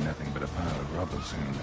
nothing but a pile of rubble soon.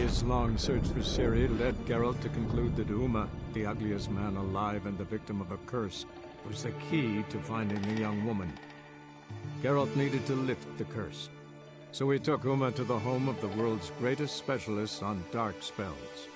His long search for Ciri led Geralt to conclude that Uma, the ugliest man alive and the victim of a curse, was the key to finding the young woman. Geralt needed to lift the curse, so he took Uma to the home of the world's greatest specialists on dark spells.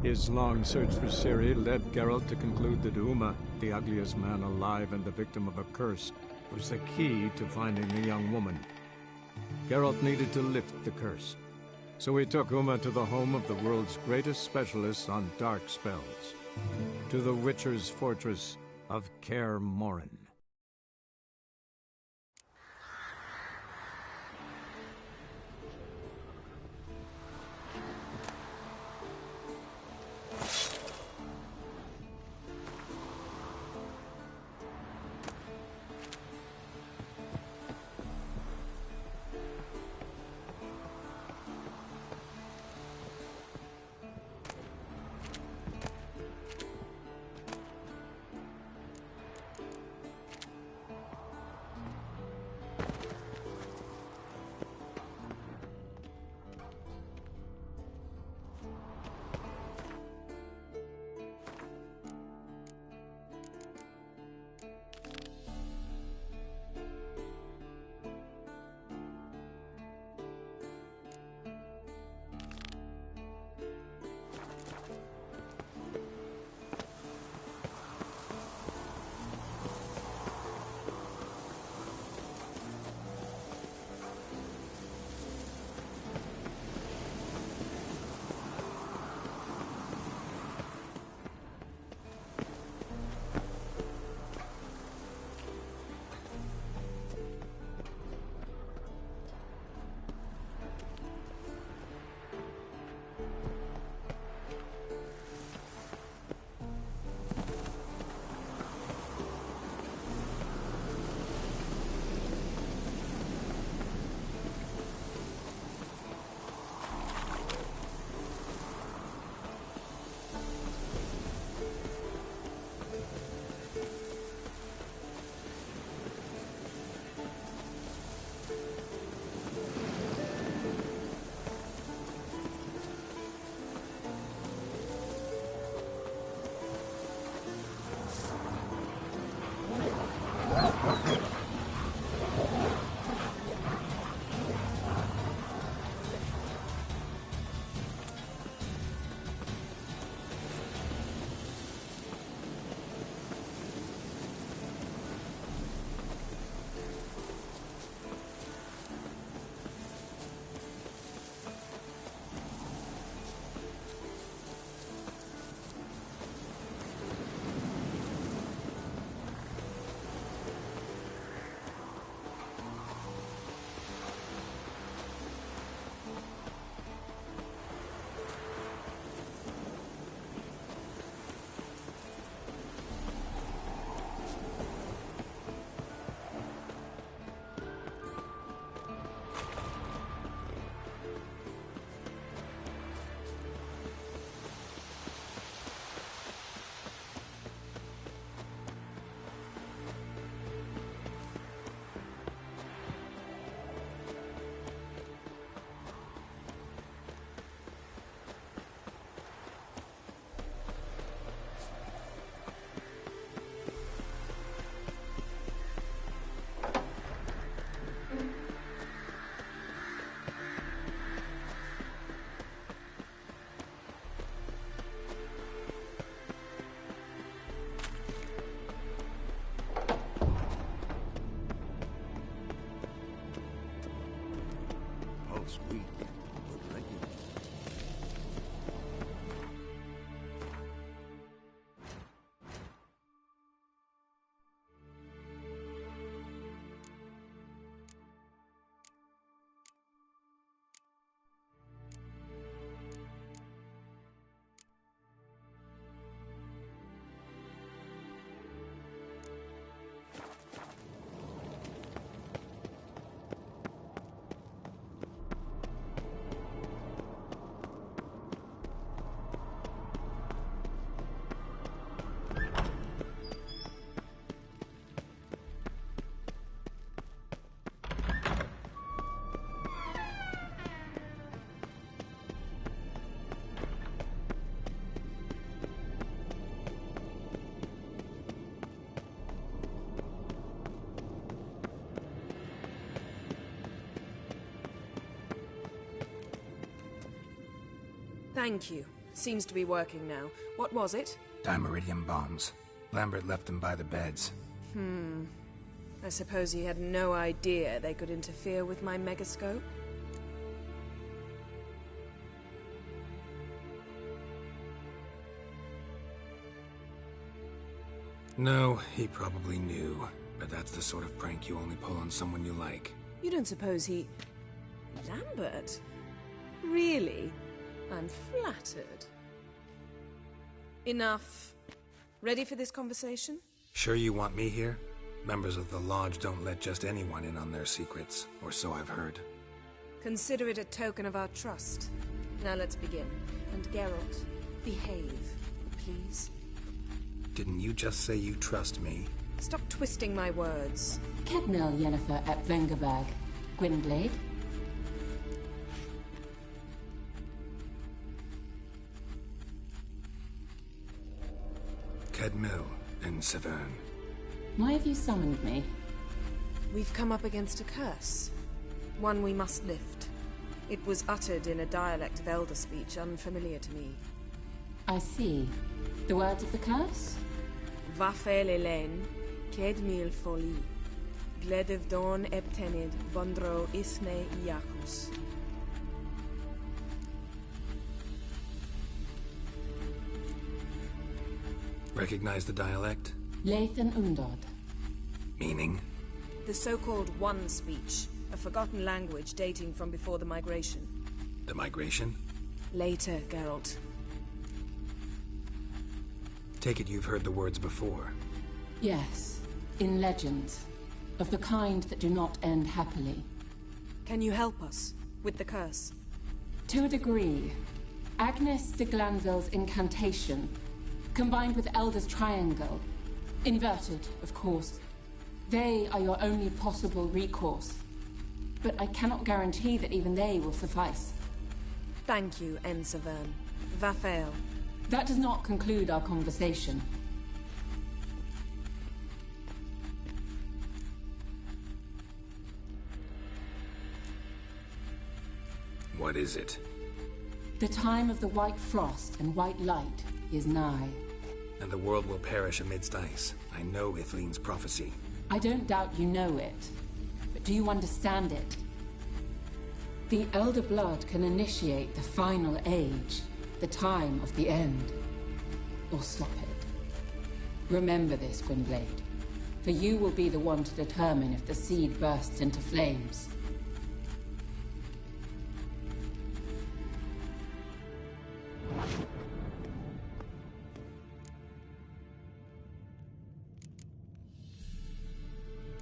His long search for Ciri led Geralt to conclude that Uma, the ugliest man alive and the victim of a curse, was the key to finding the young woman. Geralt needed to lift the curse, so he took Uma to the home of the world's greatest specialist on dark spells, to the Witcher's fortress of Kaer Morhen. Weak, but regular. Thank you. Seems to be working now. What was it? Dimeridium bombs. Lambert left them by the beds. I suppose he had no idea they could interfere with my megascope? No, he probably knew. But that's the sort of prank you only pull on someone you like. You don't suppose he... Lambert? Really? I'm flattered. Enough. Ready for this conversation? Sure you want me here? Members of the Lodge don't let just anyone in on their secrets, or so I've heard. Consider it a token of our trust. Now let's begin. And Geralt, behave, please. Didn't you just say you trust me? Stop twisting my words. Kednel Yennefer at Vengerberg. Gwynblade. Kedmil and Severn. Why have you summoned me? We've come up against a curse. One we must lift. It was uttered in a dialect of Elder speech unfamiliar to me. I see. The words of the curse? Vafel Elen, Kedmil Foli, Gledev Don Eptenid, Vondro Isne Iacus. Recognize the dialect? Lathan Undod. Meaning? The so-called One speech, a forgotten language dating from before the migration. The migration? Later, Geralt. Take it you've heard the words before. Yes, in legends. Of the kind that do not end happily. Can you help us with the curse? To a degree. Agnes de Glanville's incantation, combined with Elder's triangle, inverted, of course. They are your only possible recourse. But I cannot guarantee that even they will suffice. Thank you, Severn. Vafel. That does not conclude our conversation. What is it? The time of the white frost and white light is nigh. And the world will perish amidst ice. I know Ithleen's prophecy. I don't doubt you know it. But do you understand it? The Elder Blood can initiate the final age, the time of the end. Or stop it. Remember this, Gwynblade. For you will be the one to determine if the seed bursts into flames.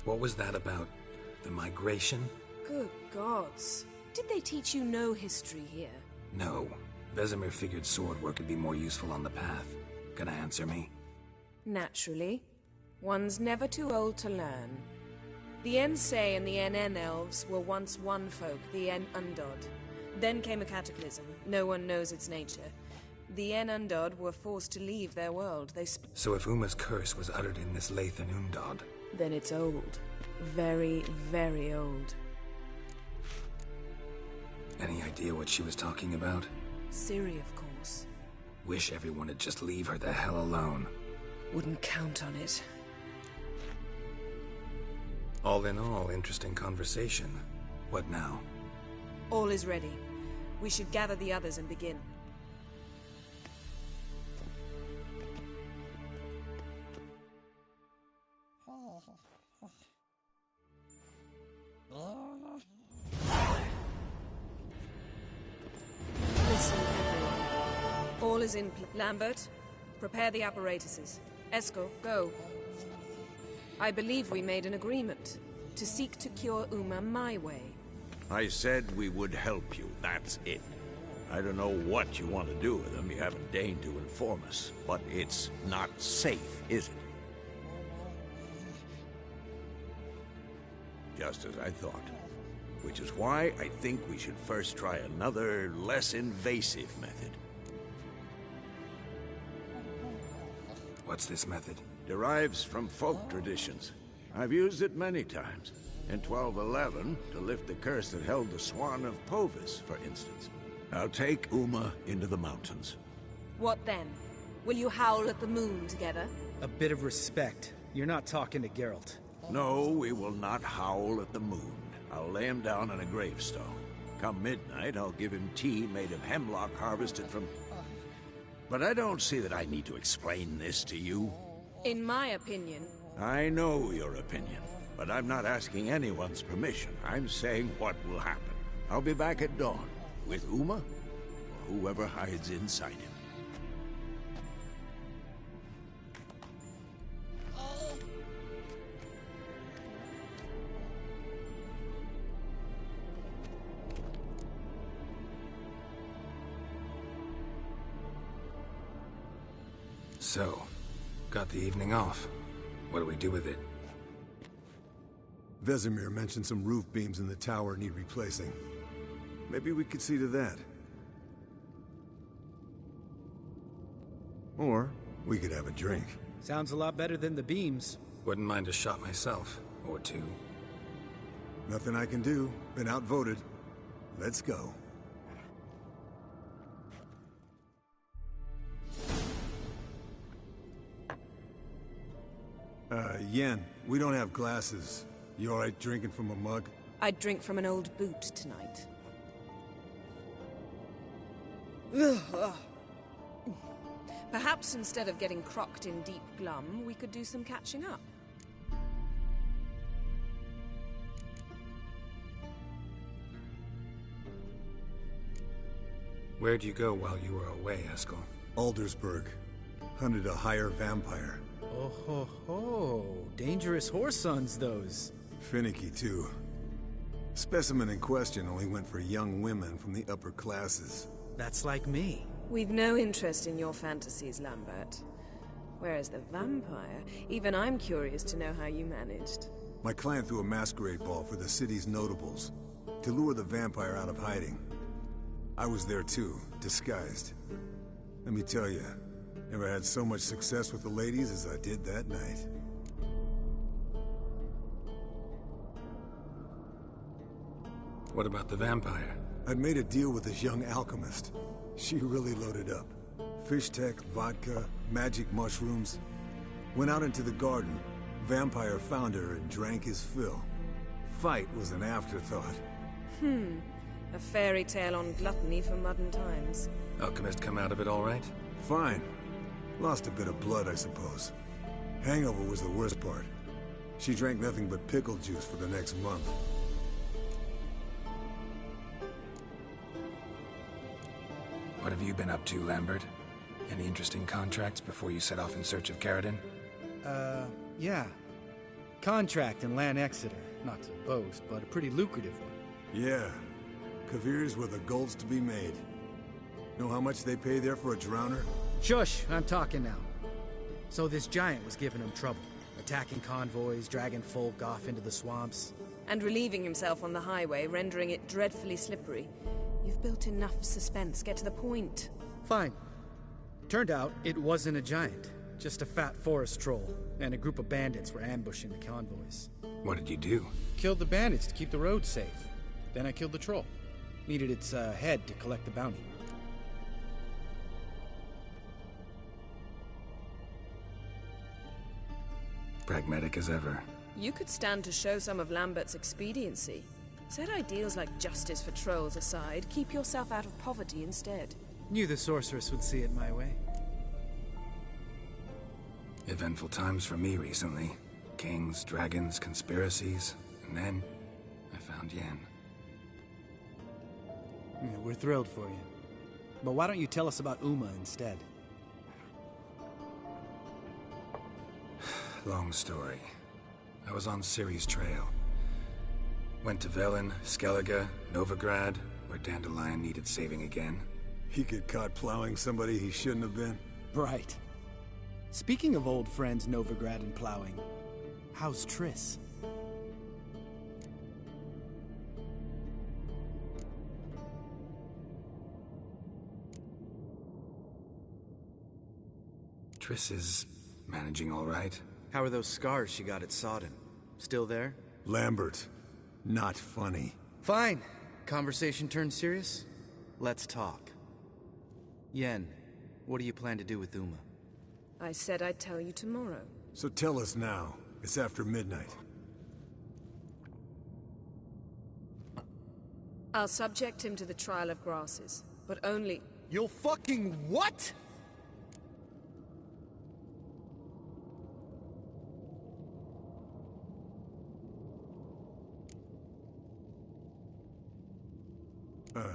What was that about? The migration? Good gods. Did they teach you no history here? No. Vesemir figured sword work would be more useful on the path. Gonna answer me? Naturally. One's never too old to learn. The Ensei and the NN elves were once one folk, the En Undod. Then came a cataclysm. No one knows its nature. The En Undod were forced to leave their world. So if Uma's curse was uttered in this Lathan Undod... Then it's old. Very, very old. Any idea what she was talking about? Ciri, of course. Wish everyone would just leave her the hell alone. Wouldn't count on it. All in all, interesting conversation. What now? All is ready. We should gather the others and begin. Listen, everyone. All is in Lambert, prepare the apparatuses. Esco, go. I believe we made an agreement to seek to cure Uma my way. I said we would help you, that's it. I don't know what you want to do with them, you haven't deigned to inform us. But it's not safe, is it? Just as I thought. Which is why I think we should first try another, less invasive method. What's this method? Derives from folk traditions. I've used it many times. In 1211, to lift the curse that held the Swan of Povis, for instance. I'll take Uma into the mountains. What then? Will you howl at the moon together? A bit of respect. You're not talking to Geralt. No, we will not howl at the moon. I'll lay him down on a gravestone. Come midnight, I'll give him tea made of hemlock harvested from... But I don't see that I need to explain this to you. In my opinion... I know your opinion, but I'm not asking anyone's permission. I'm saying what will happen. I'll be back at dawn, with Uma, or whoever hides inside him. So, got the evening off. What do we do with it? Vesemir mentioned some roof beams in the tower need replacing. Maybe we could see to that. Or we could have a drink. Sounds a lot better than the beams. Wouldn't mind a shot myself, or two. Nothing I can do. Been outvoted. Let's go. Yen, we don't have glasses. You alright drinking from a mug? I'd drink from an old boot tonight. Perhaps instead of getting crocked in deep glum, we could do some catching up. Where'd you go while you were away, Eskel? Aldersburg. Hunted a higher vampire. Oh ho ho. Dangerous horse sons, those. Finicky, too. Specimen in question only went for young women from the upper classes. That's like me. We've no interest in your fantasies, Lambert. Whereas the vampire, even I'm curious to know how you managed. My client threw a masquerade ball for the city's notables, to lure the vampire out of hiding. I was there too, disguised. Let me tell you, never had so much success with the ladies as I did that night. What about the vampire? I'd made a deal with this young alchemist. She really loaded up. Fish tech, vodka, magic mushrooms. Went out into the garden. Vampire found her and drank his fill. Fight was an afterthought. A fairy tale on gluttony for modern times. Alchemist come out of it all right? Fine. Lost a bit of blood, I suppose. Hangover was the worst part. She drank nothing but pickle juice for the next month. What have you been up to, Lambert? Any interesting contracts before you set off in search of Caridin? Yeah. Contract in Lan Exeter. Not to boast, but a pretty lucrative one. Yeah. Kavir's were the gold's to be made. Know how much they pay there for a drowner? Shush, I'm talking now. So this giant was giving him trouble. Attacking convoys, dragging folk off into the swamps. And relieving himself on the highway, rendering it dreadfully slippery. You've built enough suspense. Get to the point. Fine. Turned out it wasn't a giant. Just a fat forest troll. And a group of bandits were ambushing the convoys. What did you do? Killed the bandits to keep the road safe. Then I killed the troll. Needed its head to collect the bounty. Pragmatic as ever. You could stand to show some of Lambert's expediency. Set ideals like justice for trolls aside, keep yourself out of poverty instead. Knew the sorceress would see it my way. Eventful times for me recently. Kings, dragons, conspiracies, and then I found Yen. Yeah, we're thrilled for you. But why don't you tell us about Uma instead? Long story. I was on Ciri's trail. Went to Velen, Skellige, Novigrad, where Dandelion needed saving again. He get caught plowing somebody he shouldn't have been. Right. Speaking of old friends Novigrad and plowing, how's Triss? Triss is managing all right. How are those scars she got at Sodden? Still there? Lambert. Not funny. Fine. Conversation turned serious? Let's talk. Yen, What do you plan to do with Uma? I said I'd tell you tomorrow. So tell us now. It's after midnight. I'll subject him to the trial of grasses, but only... You'll fucking what?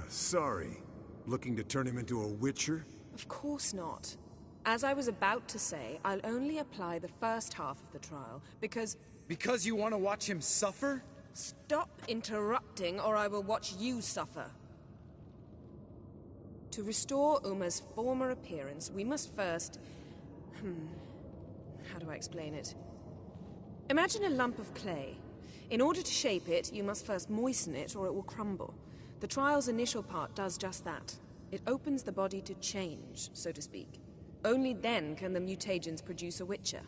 Sorry. Looking to turn him into a witcher? Of course not. As I was about to say, I'll only apply the first half of the trial, because... Because you want to watch him suffer? Stop interrupting, or I will watch you suffer. To restore Uma's former appearance, we must first... How do I explain it? Imagine a lump of clay. In order to shape it, you must first moisten it, or it will crumble. The trial's initial part does just that. It opens the body to change, so to speak. Only then can the mutagens produce a Witcher.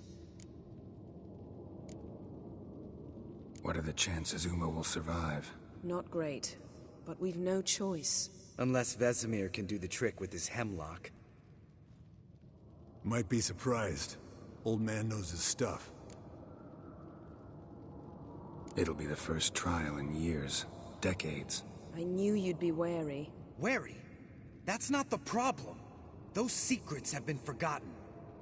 What are the chances Uma will survive? Not great, but we've no choice. Unless Vesemir can do the trick with his hemlock. Might be surprised. Old man knows his stuff. It'll be the first trial in years. Decades. I knew you'd be wary. Wary? That's not the problem. Those secrets have been forgotten,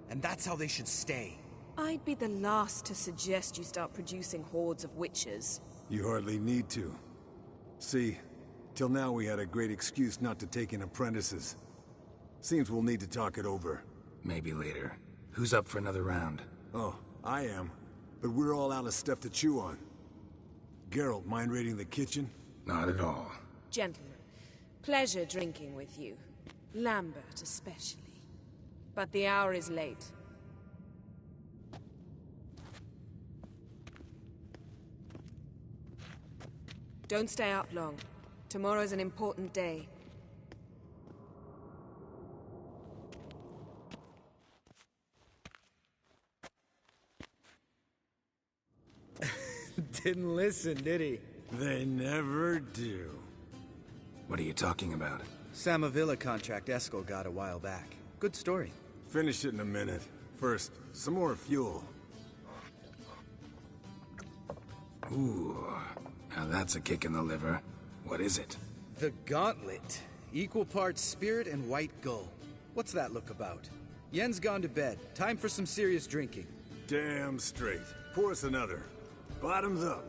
and that's how they should stay. I'd be the last to suggest you start producing hordes of witches. You hardly need to. See, till now we had a great excuse not to take in apprentices. Seems we'll need to talk it over. Maybe later. Who's up for another round? Oh, I am. But we're all out of stuff to chew on. Geralt, mind raiding the kitchen? Not at all. Gentlemen, pleasure drinking with you. Lambert especially. But the hour is late. Don't stay out long. Tomorrow's an important day. Didn't listen, did he? They never do. What are you talking about? Samavilla contract Eskel got a while back. Good story. Finish it in a minute. First, some more fuel. Ooh, now that's a kick in the liver. What is it? The Gauntlet. Equal parts spirit and white gull. What's that look about? Yen's gone to bed. Time for some serious drinking. Damn straight. Pour us another. Bottoms up.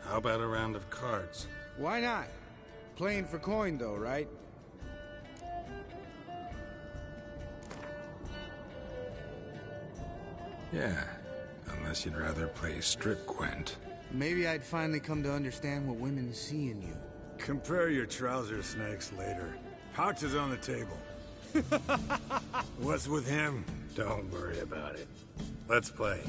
How about a round of cards? Why not? Playing for coin though, right? Yeah, unless you'd rather play strip Gwent. Maybe I'd finally come to understand what women see in you. Compare your trouser snakes later. Pouch is on the table. What's with him? Don't worry about it. Let's play.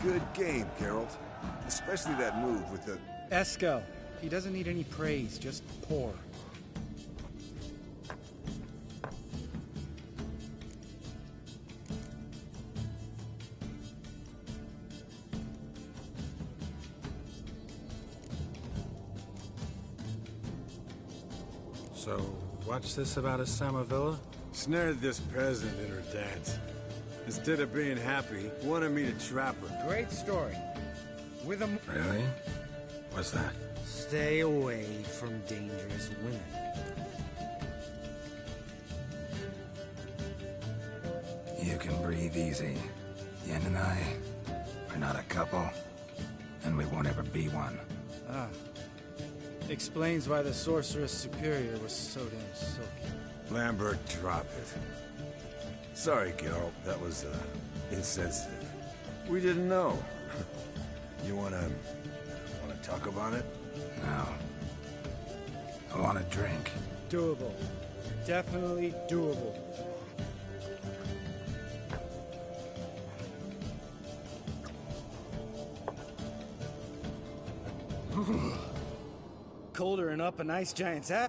Good game, Geralt. Especially that move with the... Eskel. He doesn't need any praise, just pour. So, what's this about a Samavilla? Snared this peasant in her dance. Instead of being happy, wanted me to trap her. Great story. With a... Really? What's that? Stay away from dangerous women. You can breathe easy. Yen and I, we're not a couple, and we won't ever be one. Ah. Explains why the Sorceress Superior was so damn silky. Lambert, drop it. Sorry, Geralt. That was, insensitive. We didn't know. You wanna talk about it? No. I want a drink. Doable. Definitely doable. Colder and up a nice giant's ass.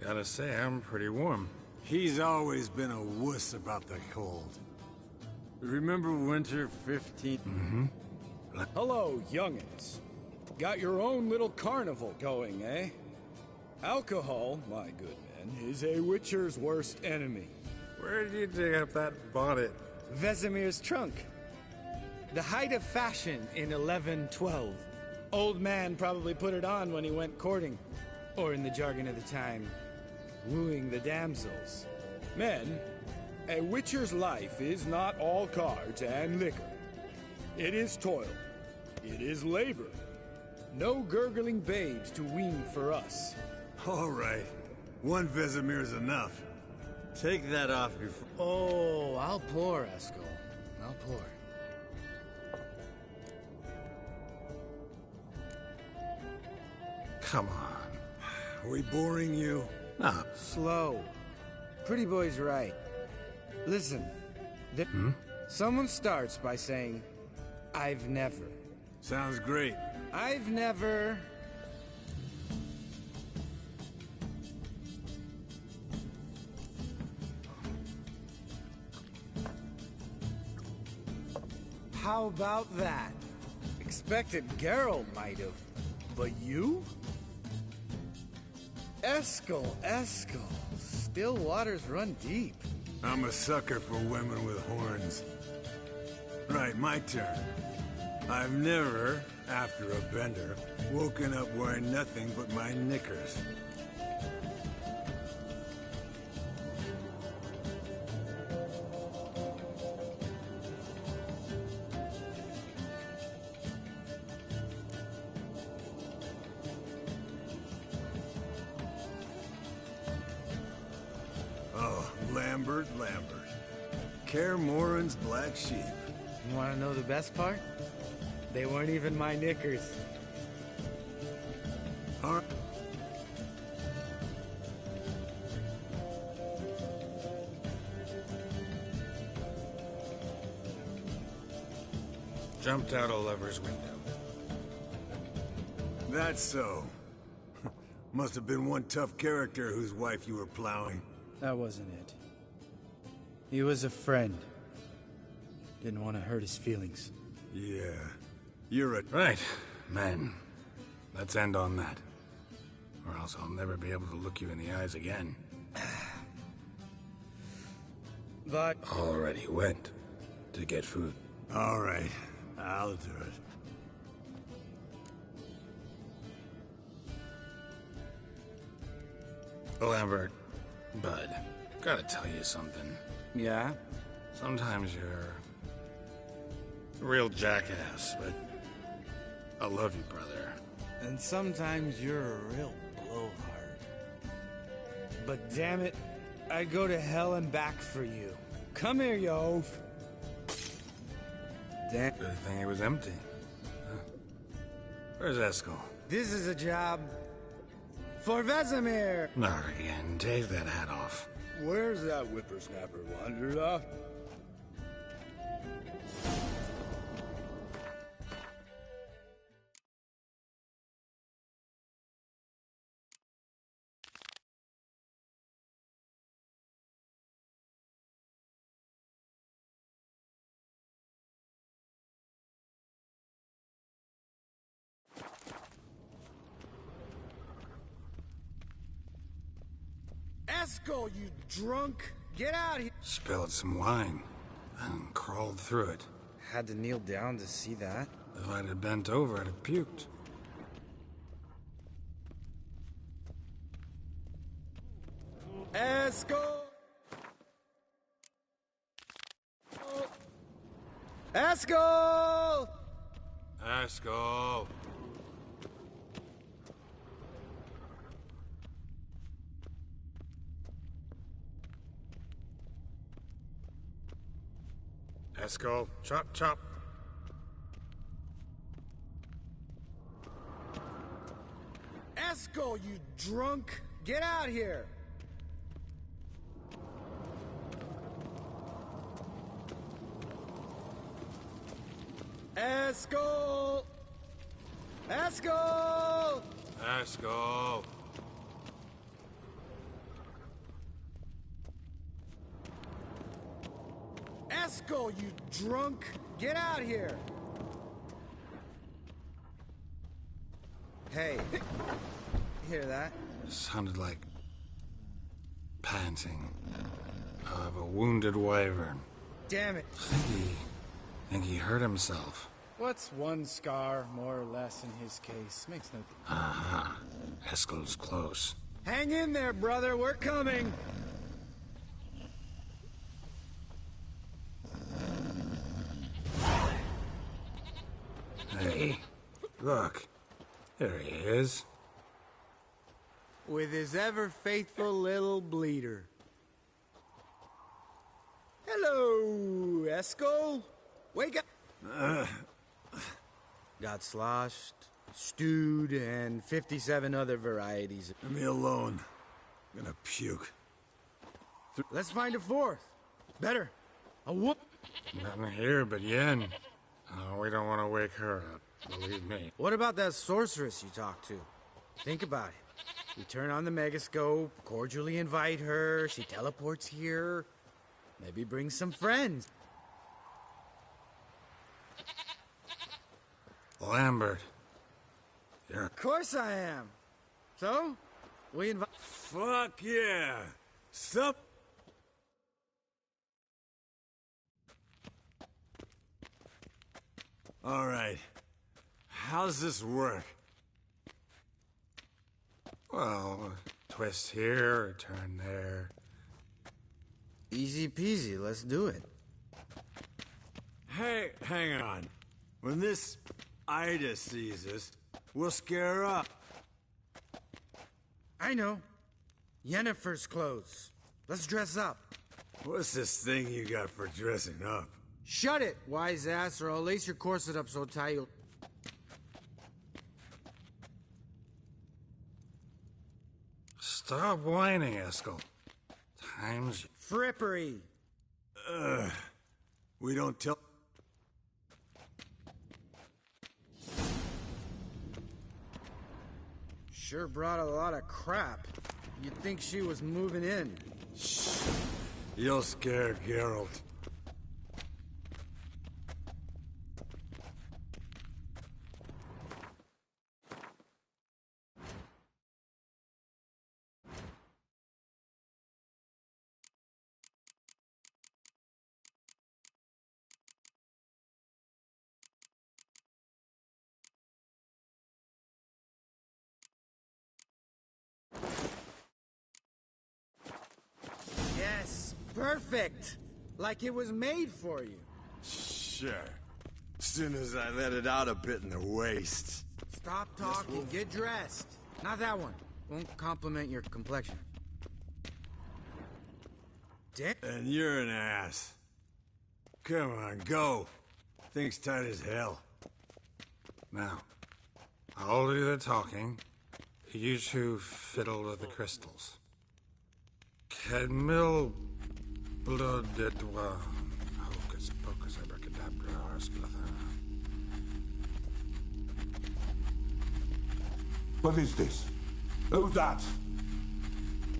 Gotta say, I'm pretty warm. He's always been a wuss about the cold. Remember winter 15? Mm-hmm. Hello, youngins. Got your own little carnival going, eh? Alcohol, my good man, is a witcher's worst enemy. Where did you dig up that bonnet? Vesemir's trunk. The height of fashion in 1112. Old man probably put it on when he went courting. Or in the jargon of the time, wooing the damsels. Men, a witcher's life is not all cards and liquor. It is toil. It is labor. No gurgling babes to wean for us. All right. One Vesemir's enough. Take that off before... Oh, I'll pour, Eskel. I'll pour. Come on. Are we boring you? No. Slow. Pretty boy's right. Listen. Someone starts by saying, I've never. Sounds great. I've never... How about that? Expected Geralt might have, but you? Eskel. Still waters run deep. I'm a sucker for women with horns. Right, my turn. I've never, after a bender, woken up wearing nothing but my knickers. Oh, Lambert. Kaer Morhen's black sheep. You want to know the best part? They weren't even my knickers. All right. Jumped out a lover's window. That's so. Must have been one tough character whose wife you were plowing. That wasn't it. He was a friend. Didn't want to hurt his feelings. Yeah. You're a... Right, men. Let's end on that. Or else I'll never be able to look you in the eyes again. But... Already went to get food. All right. I'll do it. Lambert, bud, gotta tell you something. Yeah? Sometimes you're a real jackass, but I love you, brother. And sometimes you're a real blowhard. But damn it, I'd go to hell and back for you. Come here, you oaf. Damn. Good thing it was empty. Huh? Where's Eskel? This is a job For Vesemir! Not again. Take that hat off. Where's that whippersnapper wandered off? Eskel, you drunk! Get out here! Spilled some wine and crawled through it. Had to kneel down to see that. If I'd have bent over, I'd have puked. Eskel! Eskel! Eskel! Eskel, chop, chop. Eskel, you drunk! Get out here! Eskel! Eskel! Eskel! Eskel, you drunk! Get out here! Hey, hear that? Sounded like panting of a wounded wyvern. Damn it. Think he hurt himself. What's one scar, more or less, in his case? Makes no difference. Aha. Eskel's close. Hang in there, brother. We're coming. Hey, look. There he is. With his ever-faithful little bleeder. Hello, Eskel. Wake up. Got sloshed, stewed, and 57 other varieties. Leave me alone. I'm gonna puke. Let's find a fourth. Better. A whoop. Nothing here but Yen. Oh, we don't want to wake her up, believe me. What about that sorceress you talked to? Think about it. We turn on the megascope, cordially invite her, she teleports here. Maybe bring some friends. Lambert. Of course I am. So, we invite... Fuck yeah! Sup? All right. How's this work? Well, a twist here, a turn there. Easy peasy, let's do it. Hey, hang on. When this Ida sees us, we'll scare her up. I know. Yennefer's clothes. Let's dress up. What's this thing you got for dressing up? Shut it, wise ass, or I'll lace your corset up so tight you'll... Stop whining, Eskel. Time's... Frippery. We don't tell... Sure brought a lot of crap. You'd think she was moving in. Shh. You'll scare Geralt. Yes, perfect. Like it was made for you. Sure. As soon as I let it out a bit in the waist. Stop talking, get dressed. Not that one. Won't compliment your complexion. Dick? And you're an ass. Come on, go. Thing's tight as hell. Now, I'll do the talking. You two fiddle with the crystals. Camille Blood de Doigt. Hocus pocus abracadabra splather. What is this? Who's that?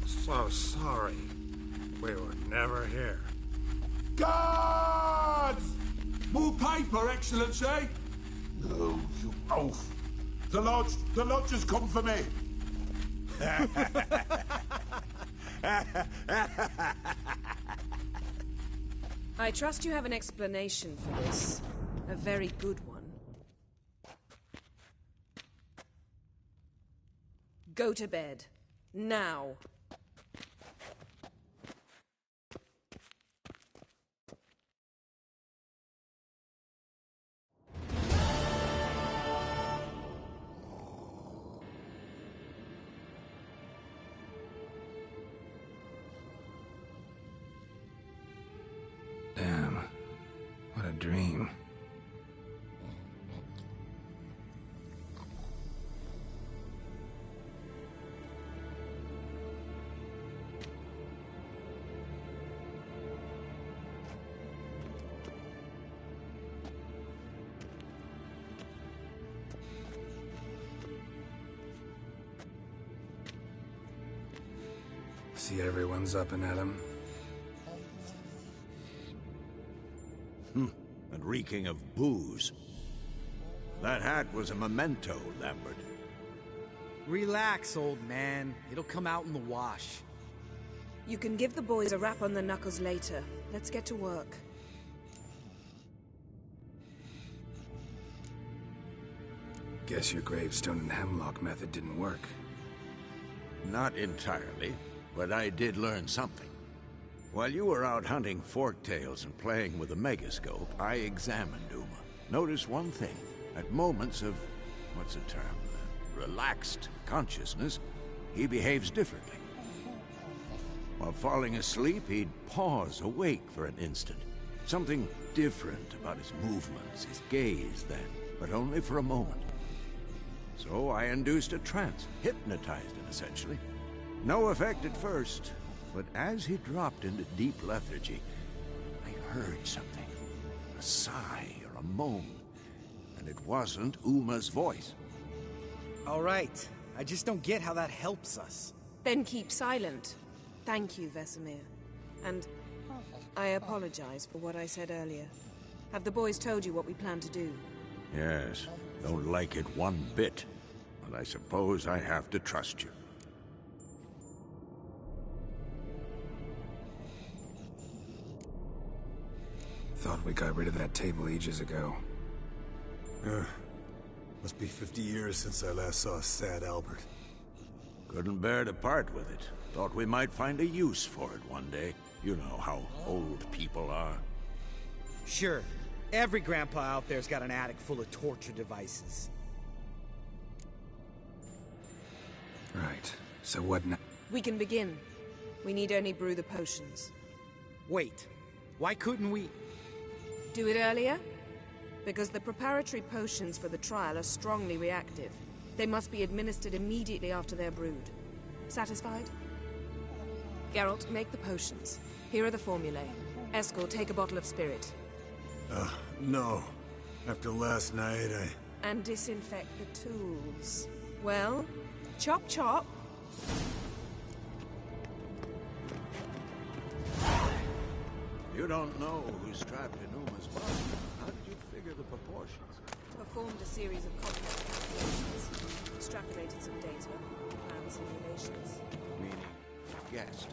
So sorry. We were never here. Guards! More paper, Excellency! No, you oaf. The lodge has come for me. I trust you have an explanation for this. A very good one. Go to bed. Now. Damn. What a dream. See everyone's up and at 'em. And reeking of booze. That hat was a memento, Lambert. Relax, old man. It'll come out in the wash. You can give the boys a rap on the knuckles later. Let's get to work. Guess your gravestone and hemlock method didn't work. Not entirely, but I did learn something. While you were out hunting forktails and playing with the megascope, I examined Uma. Notice one thing. At moments of, what's the term, relaxed consciousness, he behaves differently. While falling asleep, he'd pause awake for an instant. Something different about his movements, his gaze then, but only for a moment. So I induced a trance, hypnotized him essentially. No effect at first, but as he dropped into deep lethargy, I heard something. A sigh or a moan. And it wasn't Uma's voice. All right. I just don't get how that helps us. Then keep silent. Thank you, Vesemir. And I apologize for what I said earlier. Have the boys told you what we plan to do? Yes, don't like it one bit. But I suppose I have to trust you. Thought we got rid of that table ages ago. Must be 50 years since I last saw sad Albert. Couldn't bear to part with it. Thought we might find a use for it one day. You know how old people are. Sure. Every grandpa out there's got an attic full of torture devices. Right. So what now? We can begin. We need only brew the potions. Wait. Why couldn't we... Do it earlier? Because the preparatory potions for the trial are strongly reactive. They must be administered immediately after they're brewed. Satisfied? Geralt, make the potions. Here are the formulae. Eskel, take a bottle of spirit. No. After last night, And disinfect the tools. Well, chop chop. You don't know who's trapped in Uma's body. How did you figure the proportions? Performed a series of complex calculations. Extrapolated some data. Planned simulations. Meaning, guessed.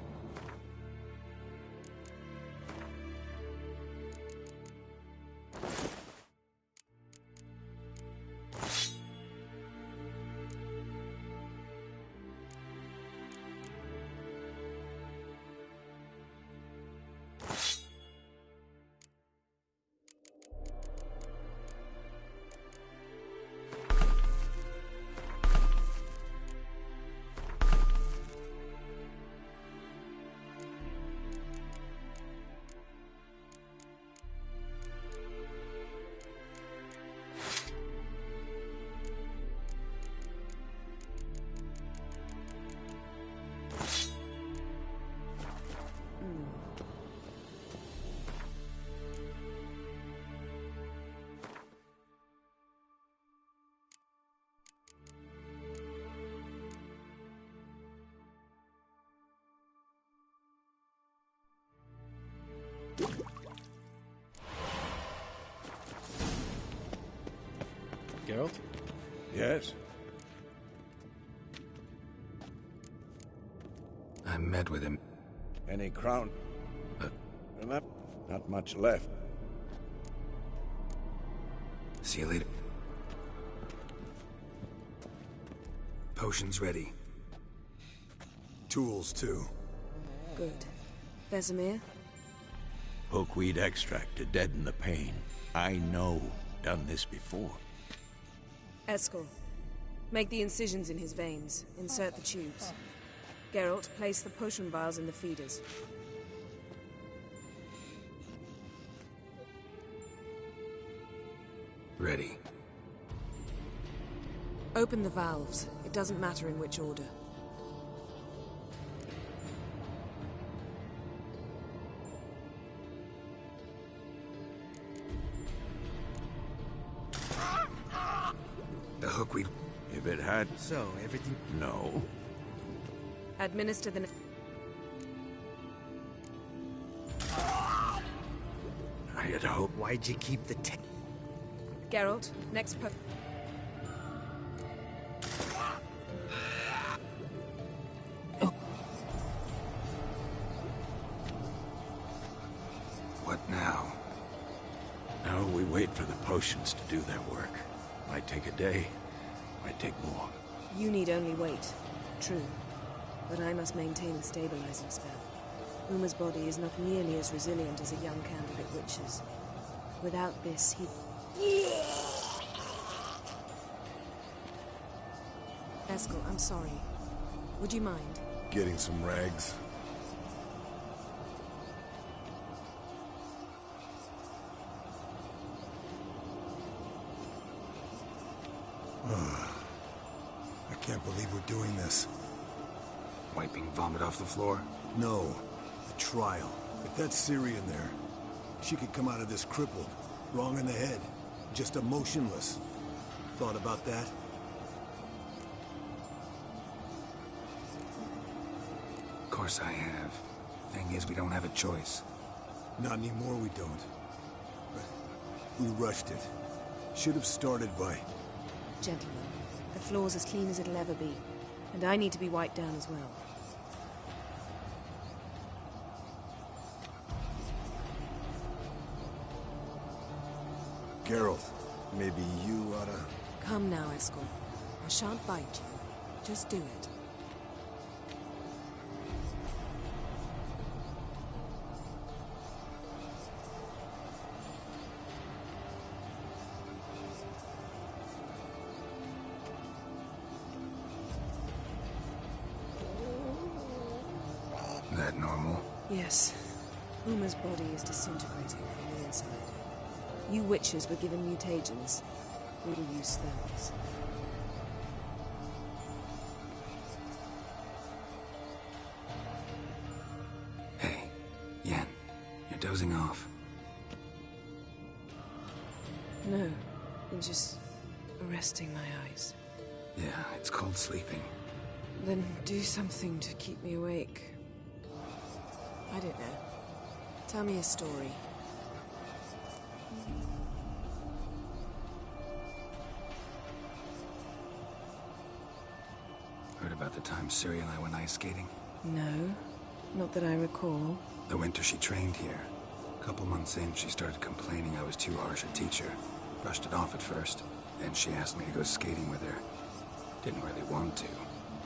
Geralt? Yes? I met with him. Any crown? Not much left. See you later. Potions ready. Tools, too. Good. Vesemir? Hookweed extract to deaden the pain. I know. Done this before. Eskel. Make the incisions in his veins. Insert the tubes. Geralt, place the potion vials in the feeders. Ready. Open the valves. It doesn't matter in which order. The hookweed. If it had... So, everything... No. Administer the... I had hoped... Why'd you keep the Geralt, next What now? Now we wait for the potions to do their work. Might take a day, might take more. You need only wait. True. But I must maintain the stabilizing spell. Uma's body is not nearly as resilient as a young candidate witch's. Without this, he... Eskel, I'm sorry. Would you mind? Getting some rags. I can't believe we're doing this. Wiping vomit off the floor? No, the trial. If that's Ciri in there, she could come out of this crippled, wrong in the head, just emotionless. Thought about that? Of course I have. Thing is, we don't have a choice. Not anymore, we don't. But we rushed it. Should have started by... Gentlemen, the floor's as clean as it'll ever be. And I need to be wiped down as well. Geralt, maybe you oughta... Come now, Eskel. I shan't bite you. Just do it. That normal? Yes. Uma's body is disintegrating from the inside. You witches were given mutagens. We will use those. Hey, Yen, you're dozing off. No, I'm just resting my eyes. Yeah, it's called sleeping. Then do something to keep me awake. I don't know. Tell me a story. Heard about the time Ciri and I went ice skating? No, not that I recall. The winter she trained here. A couple months in, she started complaining I was too harsh a teacher. Brushed it off at first. Then she asked me to go skating with her. Didn't really want to.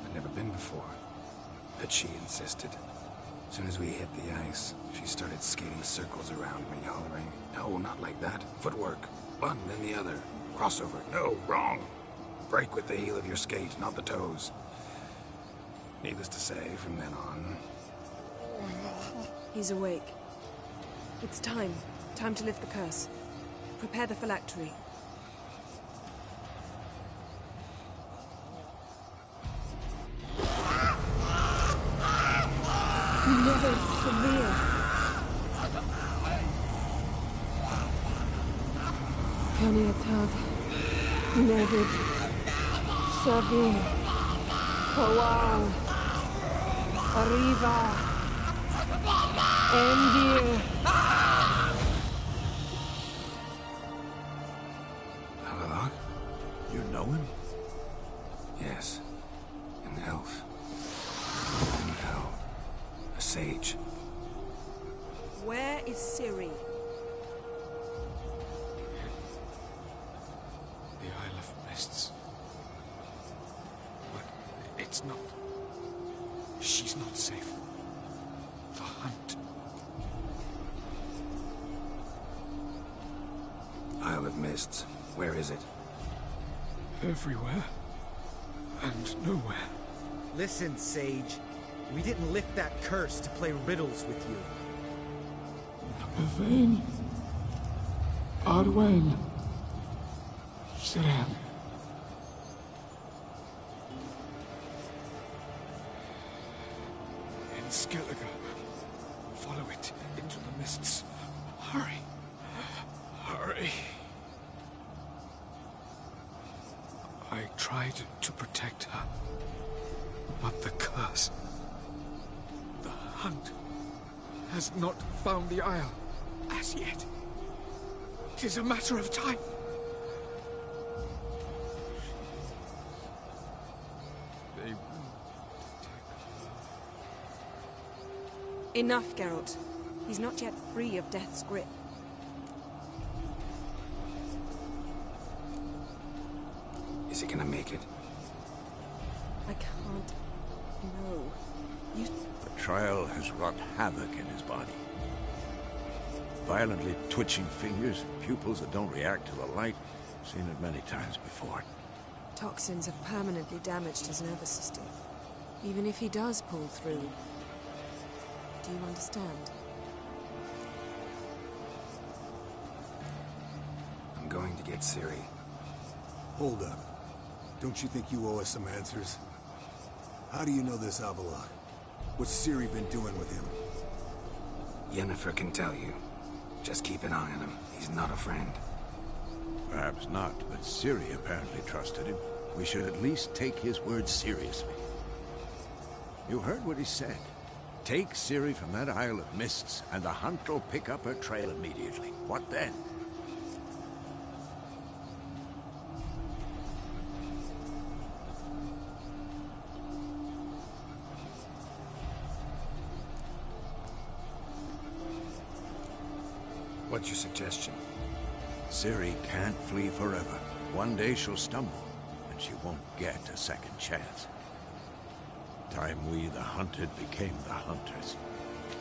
I'd never been before. But she insisted. As soon as we hit the ice, she started skating circles around me, hollering, "No, not like that. Footwork. One, then the other. Crossover. No, wrong. Break with the heel of your skate, not the toes." Needless to say, from then on... He's awake. It's time. Time to lift the curse. Prepare the phylactery. Never severe. Kaniatag. Nevid. Savir. Hawal. Arriva. Endir. Halalak? going? Yes. An elf. In hell. A sage. Where is Ciri? The Isle of Mists. But it's not... She's not safe. The hunt. Isle of Mists. Where is it? Everywhere. And nowhere. Listen, Sage. We didn't lift that curse to play riddles with you. Yvain. Arwen. Siran. In Skellige. Follow it into the mists. Hurry. Hurry. I tried to protect her. But the curse... The hunt... has not found the Isle as yet. It is a matter of time. They will detect her. Enough, Geralt. He's not yet free of death's grip. Is he gonna make it? I can't... No. You... The trial has wrought havoc in his body. Violently twitching fingers, pupils that don't react to the light. Seen it many times before. Toxins have permanently damaged his nervous system. Even if he does pull through. Do you understand? I'm going to get Ciri. Hold up. Don't you think you owe us some answers? How do you know this Avallac'h? What's Ciri been doing with him? Yennefer can tell you. Just keep an eye on him. He's not a friend. Perhaps not, but Ciri apparently trusted him. We should at least take his word seriously. You heard what he said. Take Ciri from that Isle of Mists, and the hunt will pick up her trail immediately. What then? What's your suggestion? Ciri can't flee forever. One day she'll stumble, and she won't get a second chance. Time we, the hunted, became the hunters.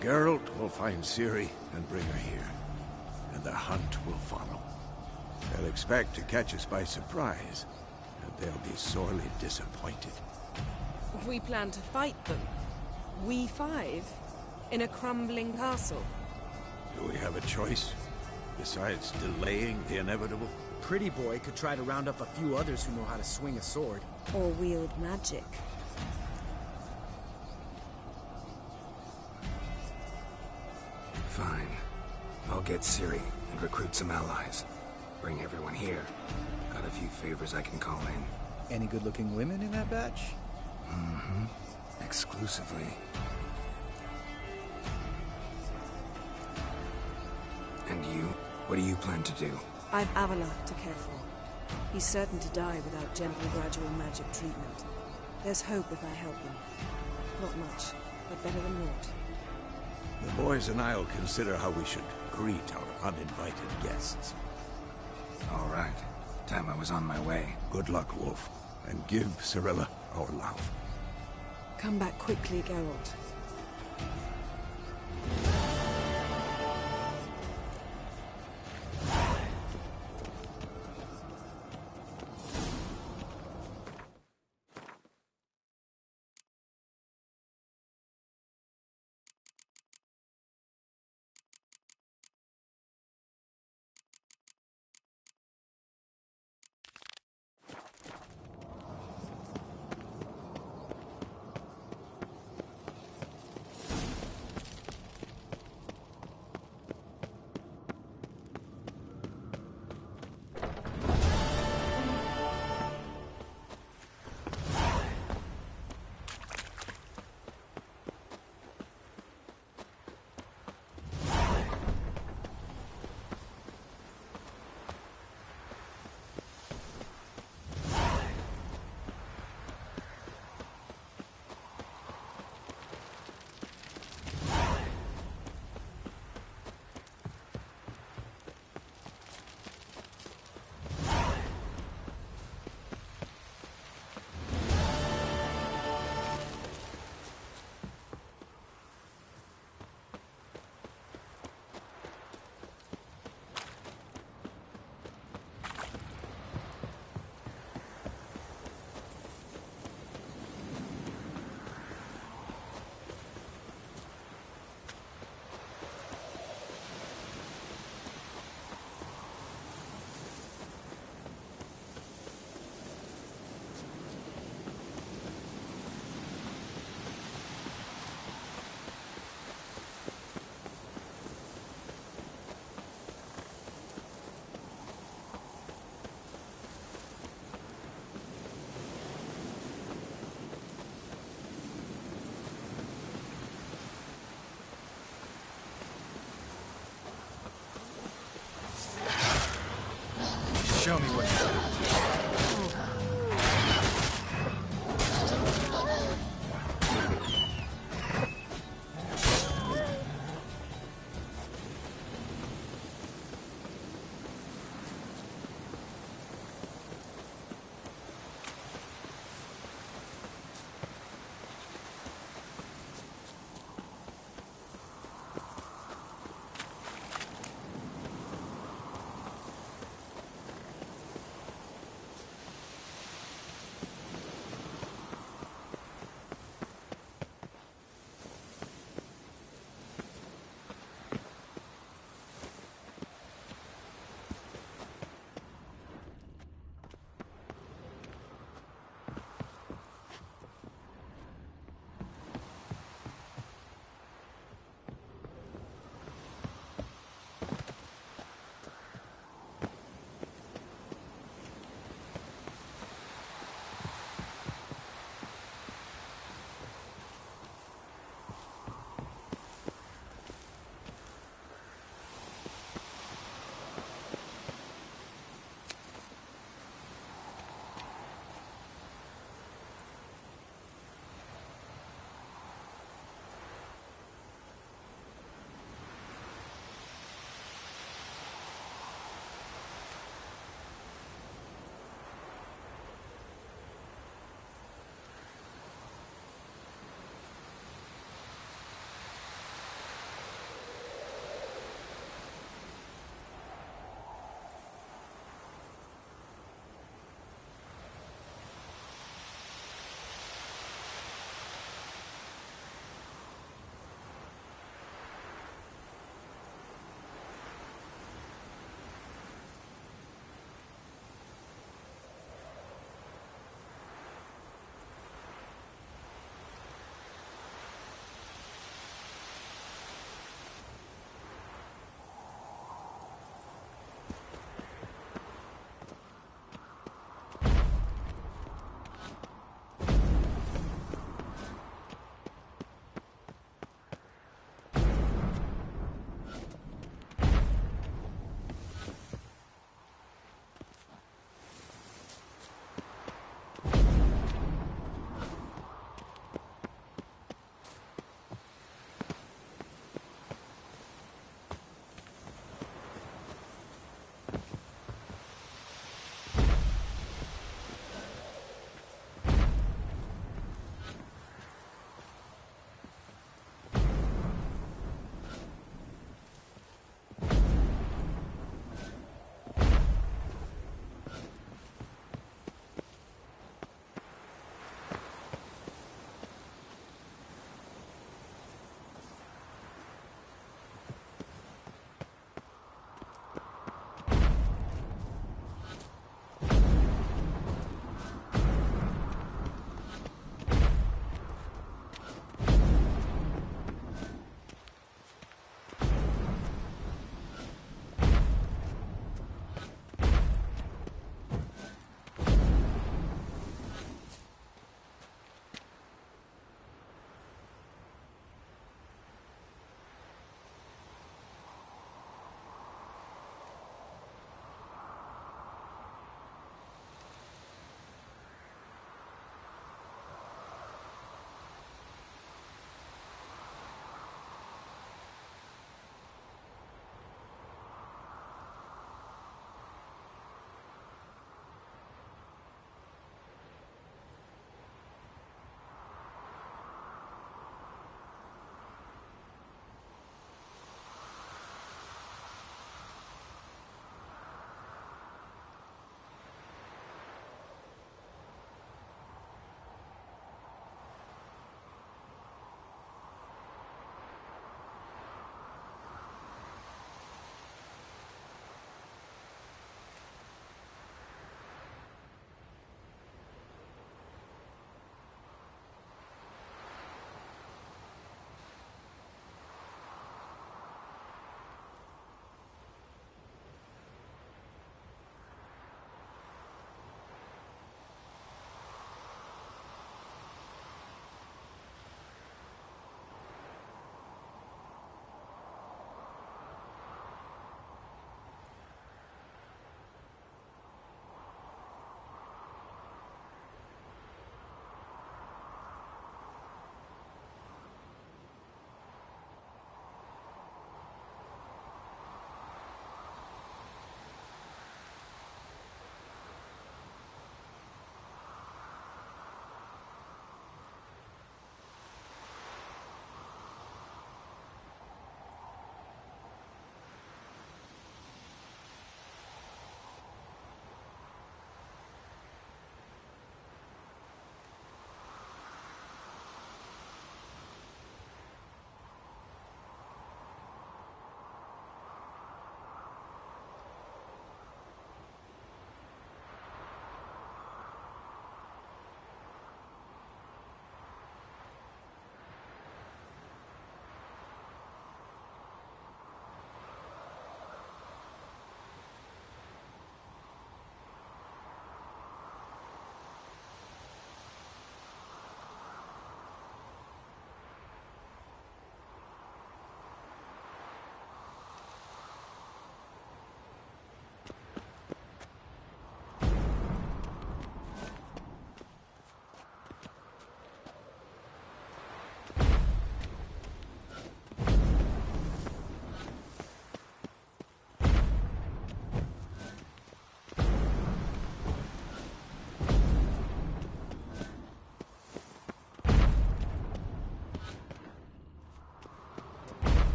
Geralt will find Ciri and bring her here, and the hunt will follow. They'll expect to catch us by surprise, and they'll be sorely disappointed. We plan to fight them. We five? In a crumbling castle? Do we have a choice? Besides delaying the inevitable? Pretty Boy could try to round up a few others who know how to swing a sword. Or wield magic. Fine. I'll get Ciri and recruit some allies. Bring everyone here. Got a few favors I can call in. Any good-looking women in that batch? Mm-hmm. Exclusively. And you? What do you plan to do? I've Avallac'h to care for. He's certain to die without gentle, gradual magic treatment. There's hope if I help him. Not much, but better than naught. The boys and I'll consider how we should greet our uninvited guests. All right. Time I was on my way. Good luck, Wolf. And give Cirilla our love. Come back quickly, Geralt. anyway.